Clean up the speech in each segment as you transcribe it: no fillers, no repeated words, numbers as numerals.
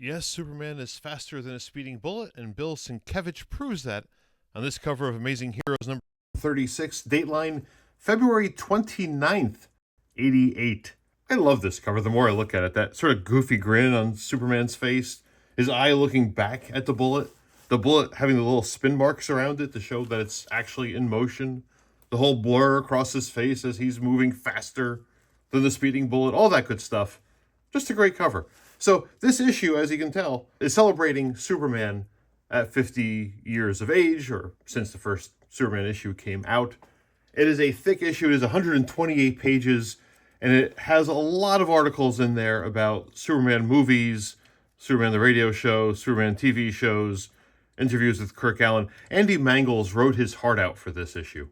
Yes, Superman is faster than a speeding bullet, and Bill Sienkiewicz proves that on this cover of Amazing Heroes number 36, Dateline, February 29th, 88. I love this cover the more I look at it. That sort of goofy grin on Superman's face, his eye looking back at the bullet having the little spin marks around it to show that it's actually in motion, the whole blur across his face as he's moving faster than the speeding bullet, all that good stuff. Just a great cover. So this issue, as you can tell, is celebrating Superman at 50 years of age, or since the first Superman issue came out. It is a thick issue. It is 128 pages, and it has a lot of articles in there about Superman movies, Superman the radio show, Superman TV shows, interviews with Kirk Alyn. Andy Mangels wrote his heart out for this issue.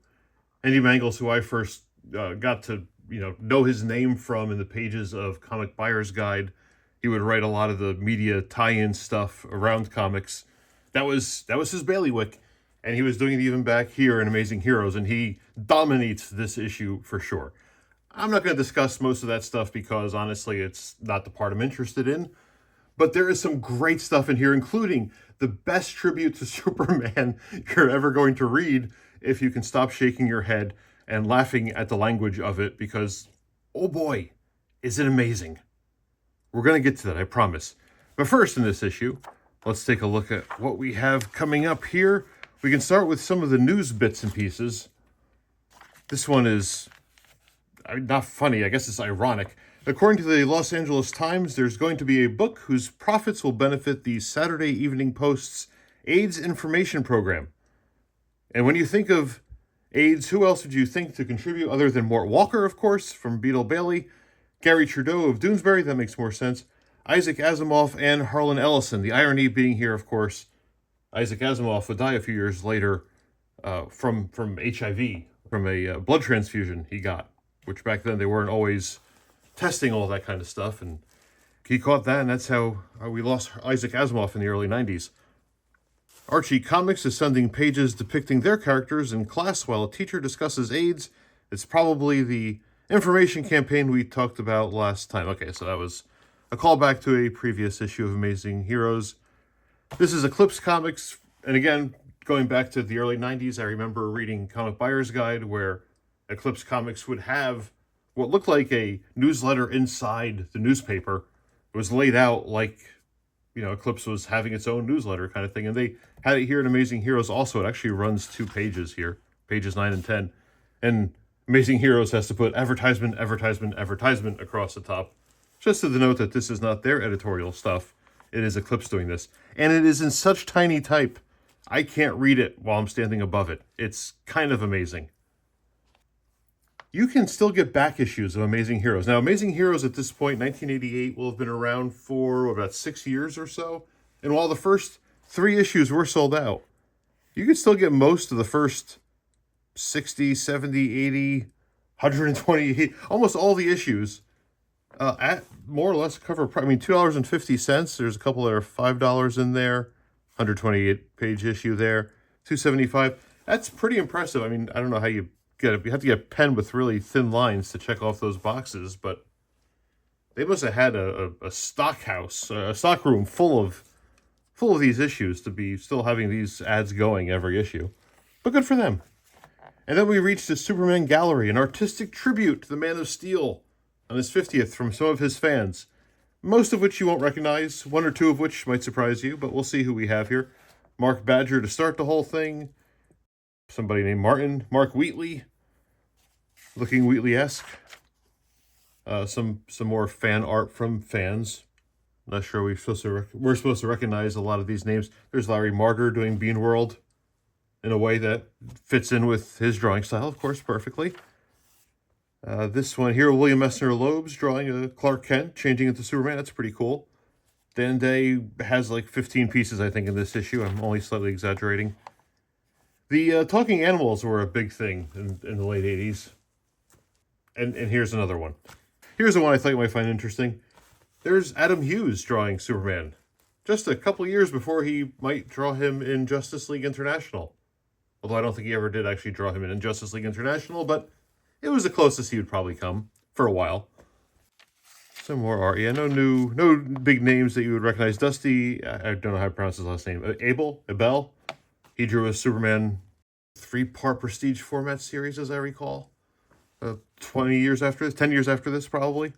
Andy Mangels, who I first got to know his name from in the pages of Comic Buyer's Guide. He would write a lot of the media tie-in stuff around comics. That was his bailiwick, and he was doing it even back here in Amazing Heroes, and he dominates this issue for sure. I'm not going to discuss most of that stuff because honestly it's not the part I'm interested in, but there is some great stuff in here, including the best tribute to Superman you're ever going to read if you can stop shaking your head and laughing at the language of it, because oh boy, is it amazing. We're going to get to that, I promise. But first in this issue, let's take a look at what we have coming up here. We can start with some of the news bits and pieces. This one is not funny, I guess it's ironic. According to the Los Angeles Times, there's going to be a book whose profits will benefit the Saturday Evening Post's AIDS information program. And when you think of AIDS, who else would you think to contribute other than Mort Walker, of course, from Beetle Bailey, Gary Trudeau of Doonesbury, that makes more sense, Isaac Asimov, and Harlan Ellison. The irony being here, of course, Isaac Asimov would die a few years later from HIV, from a blood transfusion he got, which back then they weren't always testing all that kind of stuff, and he caught that, and that's how we lost Isaac Asimov in the early 90s. Archie Comics is sending pages depicting their characters in class while a teacher discusses AIDS. It's probably the information campaign we talked about last time. Okay, so that was a callback to a previous issue of Amazing Heroes. This is Eclipse Comics, and again, going back to the early 90s, I remember reading Comic Buyer's Guide, where Eclipse Comics would have what looked like a newsletter inside the newspaper. It was laid out like, Eclipse was having its own newsletter kind of thing, and they had it here in Amazing Heroes also. It actually runs 2 pages here, pages 9 and 10, and Amazing Heroes has to put advertisement, advertisement, advertisement across the top, just to denote that this is not their editorial stuff. It is Eclipse doing this. And it is in such tiny type, I can't read it while I'm standing above it. It's kind of amazing. You can still get back issues of Amazing Heroes. Now, Amazing Heroes at this point, 1988, will have been around for about 6 years or so. And while the first 3 issues were sold out, you can still get most of the first 60, 70, 80, 128, almost all the issues at more or less cover price. I mean, $2.50. There's a couple that are $5 in there. 128 page issue there. $2.75. That's pretty impressive. I mean, I don't know how you get it. You have to get a pen with really thin lines to check off those boxes, but they must have had a stock house, a stock room full of these issues to be still having these ads going every issue. But good for them. And then we reached the Superman Gallery, an artistic tribute to the Man of Steel on his 50th from some of his fans, most of which you won't recognize, 1 or 2 of which might surprise you, but we'll see who we have here. Mark Badger to start the whole thing, somebody named Mark Wheatley, looking Wheatley-esque, some more fan art from fans. Not sure we're supposed to recognize a lot of these names. There's Larry Marder doing Bean World in a way that fits in with his drawing style, of course, perfectly. This one here, William Messner Loeb's drawing Clark Kent, changing into Superman. That's pretty cool. Dan Day has like 15 pieces, I think, in this issue. I'm only slightly exaggerating. The talking animals were a big thing in the late 80s. And here's another one. Here's the one I thought you might find interesting. There's Adam Hughes drawing Superman. Just a couple years before he might draw him in Justice League International. Although I don't think he ever did actually draw him in Justice League International, but it was the closest he would probably come for a while. Some more art. Yeah, no big names that you would recognize. Dusty, I don't know how to pronounce his last name. Abel. He drew a Superman 3-part prestige format series, as I recall. 10 years after this, probably.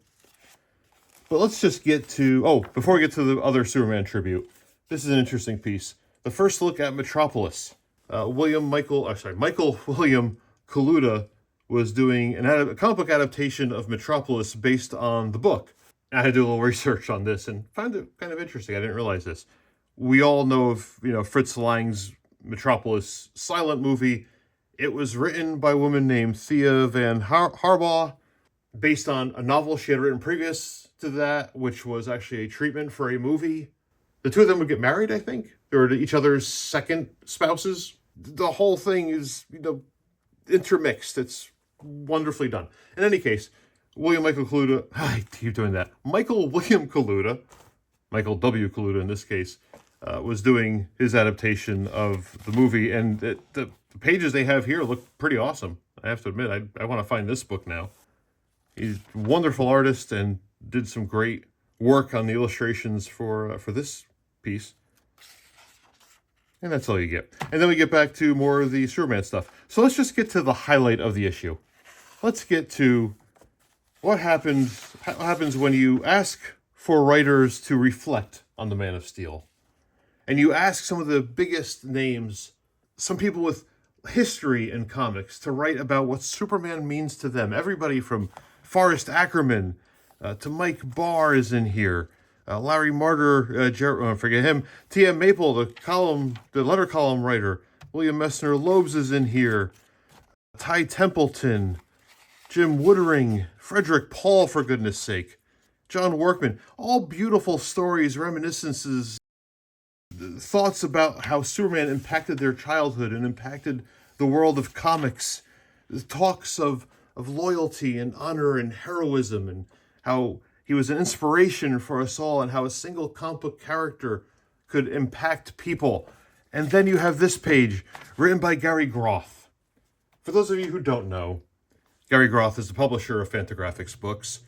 But let's just get to, before we get to the other Superman tribute, this is an interesting piece. The first look at Metropolis. Michael William Kaluta was doing a comic book adaptation of Metropolis based on the book. I had to do a little research on this and found it kind of interesting. I didn't realize this. We all know of, Fritz Lang's Metropolis silent movie. It was written by a woman named Thea Van Harbaugh, based on a novel she had written previous to that, which was actually a treatment for a movie. The two of them would get married, I think, or to each other's second spouses. The whole thing is, intermixed. It's wonderfully done. In any case, Michael William Kaluta, Michael W. Kaluta in this case, was doing his adaptation of the movie, and the pages they have here look pretty awesome. I have to admit, I want to find this book now. He's a wonderful artist and did some great work on the illustrations for this piece. And that's all you get. And then we get back to more of the Superman stuff. So let's just get to the highlight of the issue. Let's get to what happens when you ask for writers to reflect on the Man of Steel. And you ask some of the biggest names, some people with history in comics, to write about what Superman means to them. Everybody from Forrest Ackerman to Mike Barr is in here. Larry Marder, forget him. T.M. Maple, the letter column writer. William Messner Loebs is in here. Ty Templeton, Jim Woodring, Frederick Paul, for goodness sake. John Workman. All beautiful stories, reminiscences, thoughts about how Superman impacted their childhood and impacted the world of comics. Talks of loyalty and honor and heroism, and how he was an inspiration for us all, and how a single comic book character could impact people. And then you have this page, written by Gary Groth. For those of you who don't know, Gary Groth is the publisher of Fantagraphics books.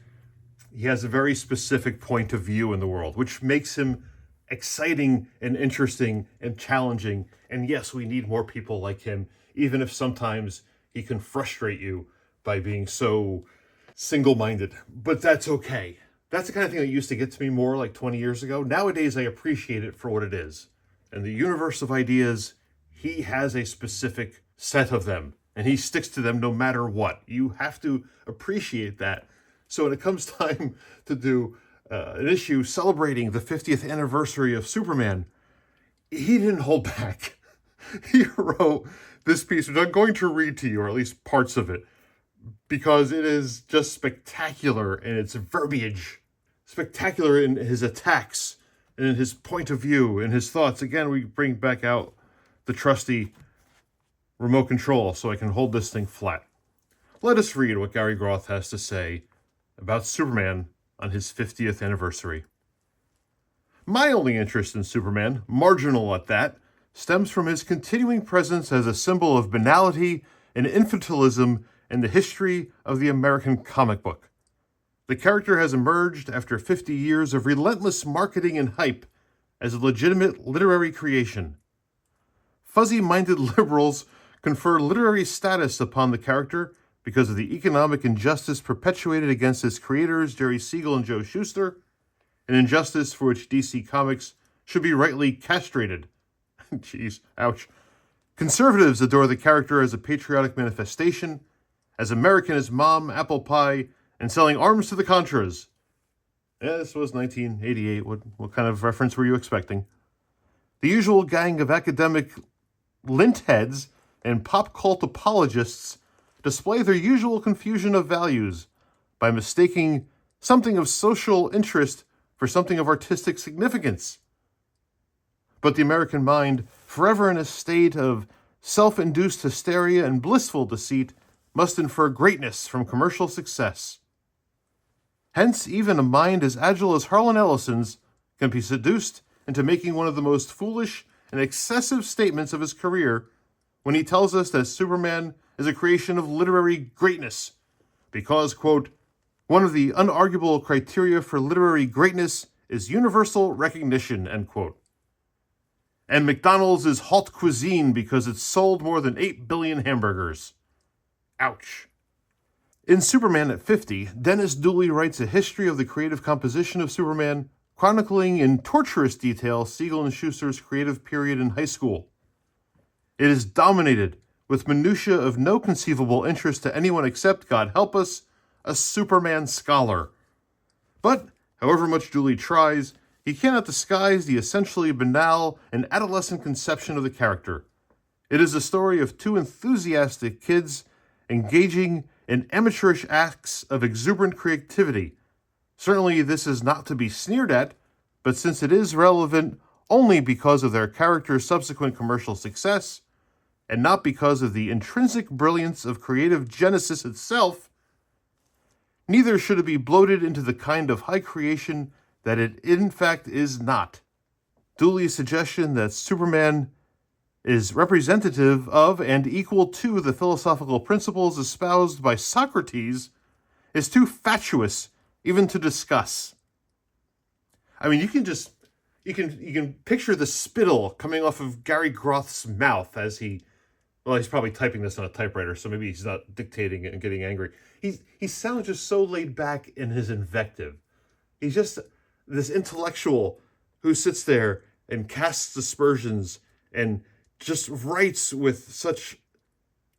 He has a very specific point of view in the world, which makes him exciting and interesting and challenging. And yes, we need more people like him, even if sometimes he can frustrate you by being so single-minded. But that's okay. That's the kind of thing that used to get to me more like 20 years ago. Nowadays, I appreciate it for what it is. And the universe of ideas, he has a specific set of them, and he sticks to them no matter what. You have to appreciate that. So when it comes time to do an issue celebrating the 50th anniversary of Superman, he didn't hold back. He wrote this piece, which I'm going to read to you, or at least parts of it, because it is just spectacular in its verbiage, spectacular in his attacks, and in his point of view, and his thoughts. Again, we bring back out the trusty remote control so I can hold this thing flat. Let us read what Gary Groth has to say about Superman on his 50th anniversary. My only interest in Superman, marginal at that, stems from his continuing presence as a symbol of banality and infantilism in the history of the American comic book. The character has emerged after 50 years of relentless marketing and hype as a legitimate literary creation. Fuzzy-minded liberals confer literary status upon the character because of the economic injustice perpetuated against its creators, Jerry Siegel and Joe Shuster, an injustice for which DC Comics should be rightly castrated. Jeez, ouch. Conservatives adore the character as a patriotic manifestation, as American as Mom, Apple Pie, and selling arms to the Contras. Yeah, this was 1988. What kind of reference were you expecting? The usual gang of academic lint heads and pop cult apologists display their usual confusion of values by mistaking something of social interest for something of artistic significance. But the American mind, forever in a state of self-induced hysteria and blissful deceit, must infer greatness from commercial success. Hence, even a mind as agile as Harlan Ellison's can be seduced into making one of the most foolish and excessive statements of his career when he tells us that Superman is a creation of literary greatness because, quote, One of the unarguable criteria for literary greatness is universal recognition, end quote. And McDonald's is haute cuisine because it's sold more than 8 billion hamburgers. Ouch. In Superman at 50, Dennis Dooley writes a history of the creative composition of Superman, chronicling in torturous detail Siegel and Shuster's creative period in high school. It is dominated with minutiae of no conceivable interest to anyone except, God help us, a Superman scholar. But, however much Dooley tries, he cannot disguise the essentially banal and adolescent conception of the character. It is a story of two enthusiastic kids engaging in amateurish acts of exuberant creativity. Certainly this is not to be sneered at, but since it is relevant only because of their character's subsequent commercial success, and not because of the intrinsic brilliance of creative genesis itself, neither should it be bloated into the kind of high creation that it in fact is not. Dooley's suggestion that Superman is representative of and equal to the philosophical principles espoused by Socrates is too fatuous even to discuss. I mean, you can picture the spittle coming off of Gary Groth's mouth as he's probably typing this on a typewriter, so maybe he's not dictating it and getting angry. He sounds just so laid back in his invective. He's just this intellectual who sits there and casts aspersions and just writes with such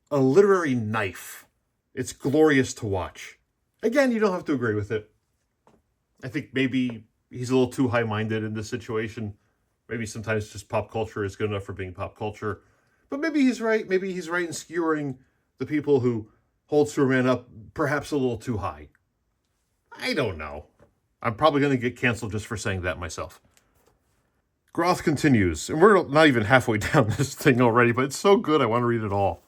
a literary knife. It's glorious to watch. Again, you don't have to agree with it. I think maybe he's a little too high-minded in this situation. Maybe sometimes just pop culture is good enough for being pop culture. But maybe he's right. Maybe he's right in skewering the people who hold Superman up perhaps a little too high. I don't know. I'm probably going to get canceled just for saying that myself. Groth continues, and we're not even halfway down this thing already, but it's so good I want to read it all.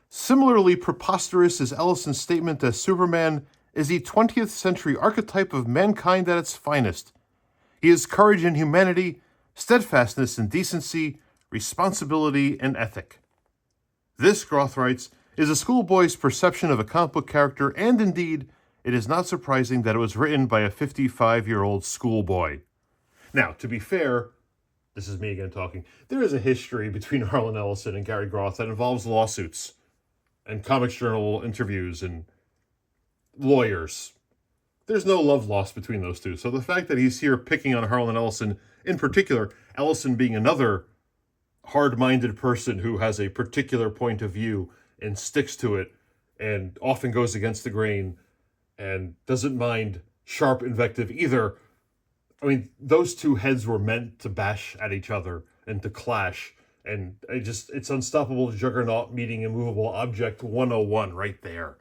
Similarly preposterous is Ellison's statement that Superman is the 20th century archetype of mankind at its finest. He is courage and humanity, steadfastness and decency, responsibility and ethic. This, Groth writes, is a schoolboy's perception of a comic book character, and indeed, it is not surprising that it was written by a 55-year-old schoolboy. Now, to be fair, this is me again talking, there is a history between Harlan Ellison and Gary Groth that involves lawsuits and Comics Journal interviews and lawyers. There's no love lost between those two. So the fact that he's here picking on Harlan Ellison, in particular, Ellison being another hard-minded person who has a particular point of view and sticks to it and often goes against the grain and doesn't mind sharp invective either. I mean, those two heads were meant to bash at each other and to clash. And it's Unstoppable Juggernaut meeting Immovable Object 101 right there.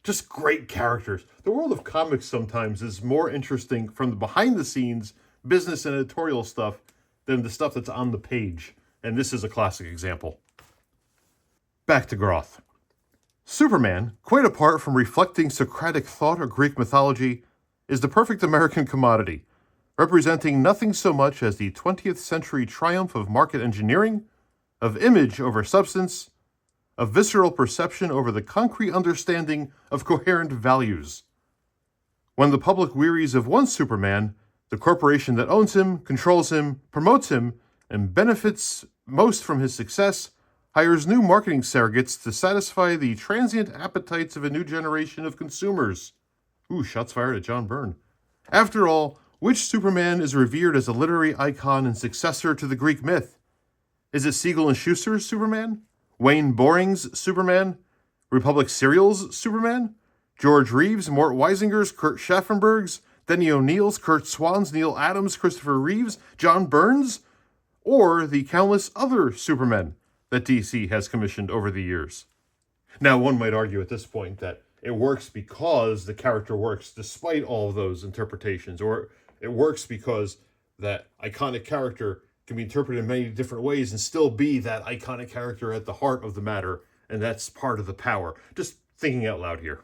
Just great characters. The world of comics sometimes is more interesting from the behind-the-scenes business and editorial stuff than the stuff that's on the page. And this is a classic example. Back to Groth. Superman, quite apart from reflecting Socratic thought or Greek mythology, is the perfect American commodity, representing nothing so much as the 20th century triumph of market engineering, of image over substance, of visceral perception over the concrete understanding of coherent values. When the public wearies of one Superman, the corporation that owns him, controls him, promotes him, and benefits most from his success hires new marketing surrogates to satisfy the transient appetites of a new generation of consumers. Ooh, shots fired at John Byrne. After all, which Superman is revered as a literary icon and successor to the Greek myth? Is it Siegel and Shuster's Superman? Wayne Boring's Superman? Republic Serial's Superman? George Reeves, Mort Weisinger's, Kurt Schaffenberg's, Denny O'Neil's, Kurt Swan's, Neil Adams, Christopher Reeves, John Burns? Or the countless other Supermen that DC has commissioned over the years? Now, one might argue at this point that it works because the character works despite all of those interpretations, or it works because that iconic character can be interpreted in many different ways and still be that iconic character at the heart of the matter, and that's part of the power. Just thinking out loud here.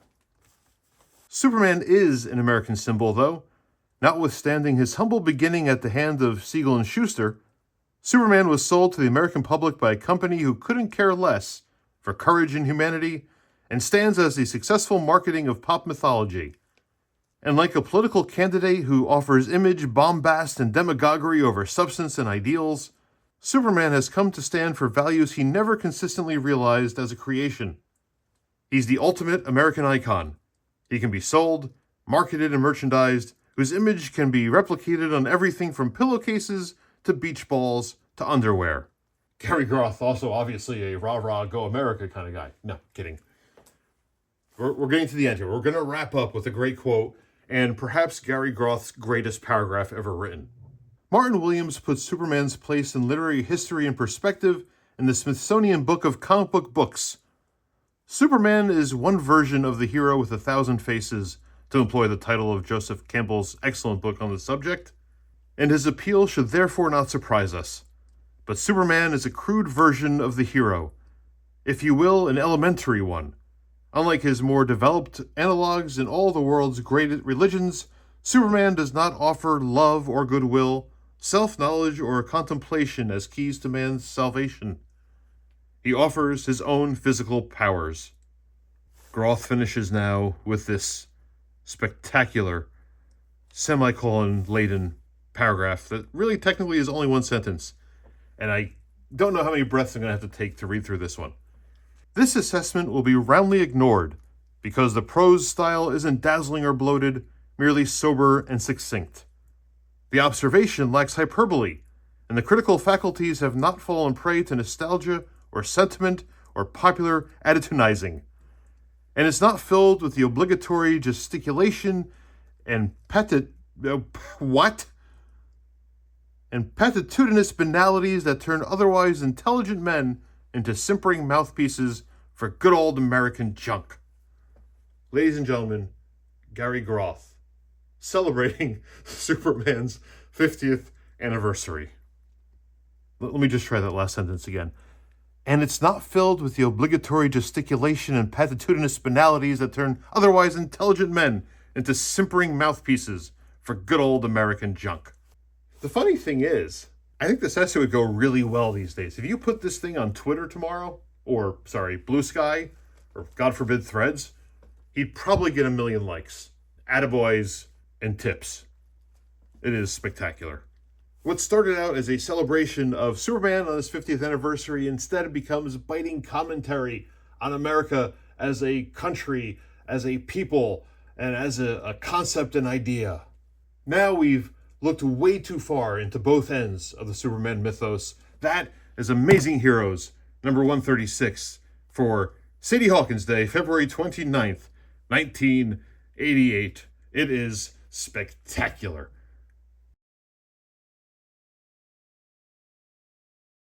Superman is an American symbol, though. Notwithstanding his humble beginning at the hand of Siegel and Shuster, Superman was sold to the American public by a company who couldn't care less for courage and humanity and stands as the successful marketing of pop mythology. And like a political candidate who offers image, bombast, and demagoguery over substance and ideals, Superman has come to stand for values he never consistently realized as a creation. He's the ultimate American icon. He can be sold, marketed, and merchandised, whose image can be replicated on everything from pillowcases to beach balls to underwear. Gary Groth, also obviously a rah-rah, go America kind of guy. No, kidding. We're getting to the end here. We're going to wrap up with a great quote, and perhaps Gary Groth's greatest paragraph ever written. Martin Williams puts Superman's place in literary history in perspective in the Smithsonian Book of Comic Book Books. Superman is one version of the hero with 1,000 faces, to employ the title of Joseph Campbell's excellent book on the subject, and his appeal should therefore not surprise us. But Superman is a crude version of the hero, if you will, an elementary one. Unlike his more developed analogs in all the world's great religions, Superman does not offer love or goodwill, self-knowledge or contemplation as keys to man's salvation. He offers his own physical powers. Groth finishes now with this spectacular, semicolon-laden paragraph that really technically is only one sentence, and I don't know how many breaths I'm going to have to take to read through this one. This assessment will be roundly ignored because the prose style isn't dazzling or bloated, merely sober and succinct. The observation lacks hyperbole, and the critical faculties have not fallen prey to nostalgia or sentiment or popular attitudinizing. And it's not filled with the obligatory gesticulation and platitudinous banalities that turn otherwise intelligent men into simpering mouthpieces for good old American junk. Ladies and gentlemen, Gary Groth, celebrating Superman's 50th anniversary. Let me just try that last sentence again. And it's not filled with the obligatory gesticulation and platitudinous banalities that turn otherwise intelligent men into simpering mouthpieces for good old American junk. The funny thing is, I think this essay would go really well these days. If you put this thing on Twitter tomorrow, Blue Sky, or God forbid Threads, he'd probably get 1 million likes, attaboys, and tips. It is spectacular. What started out as a celebration of Superman on his 50th anniversary instead becomes biting commentary on America as a country, as a people, and as a concept and idea. Now we've looked way too far into both ends of the Superman mythos. That is Amazing Heroes, number 136, for Sadie Hawkins Day, February 29th, 1988. It is spectacular.